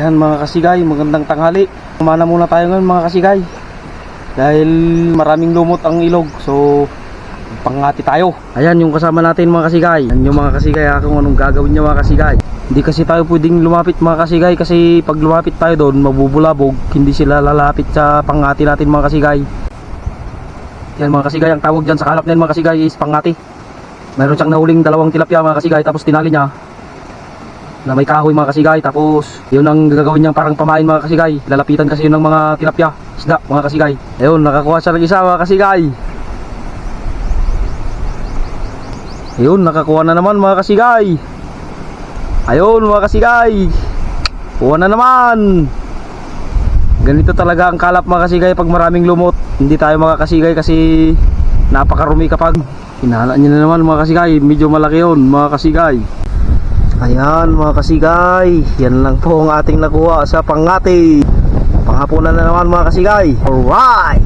Ayan mga kasigay, magandang tanghali. Kumana muna tayo ngayon mga kasigay, dahil maraming lumot ang ilog, so pangati tayo. Ayan yung kasama natin mga kasigay. Ayan yung mga kasigay kung anong gagawin niya mga kasigay. Hindi kasi tayo pwedeng lumapit mga kasigay, kasi pag lumapit tayo doon mabubulabog, hindi sila lalapit sa pangati natin mga kasigay. Yan mga kasigay, ang tawag dyan sa kalap na yan mga kasigay is pangati. Mayroon siyang nahuling dalawang tilapia mga kasigay, tapos tinali niya na may kahoy mga kasigay, tapos yun ang gagawin niyang parang pamain mga kasigay. Lalapitan kasi yun ng mga tilapia, isda mga kasigay. Ayun, nakakuha siya ng isa mga kasigay. Ayun, nakakuha na naman mga kasigay. Ayun mga kasigay, kuha na naman. Ganito talaga ang kalap mga kasigay pag maraming lumot. Hindi tayo mga kasigay kasi napakarumi kapag hinala niya na naman mga kasigay. Medyo malaki yun mga kasigay. Ayan mga kasigay, yan lang po ang ating nakuha sa pangati. Panghapunan na naman mga kasigay. Alright.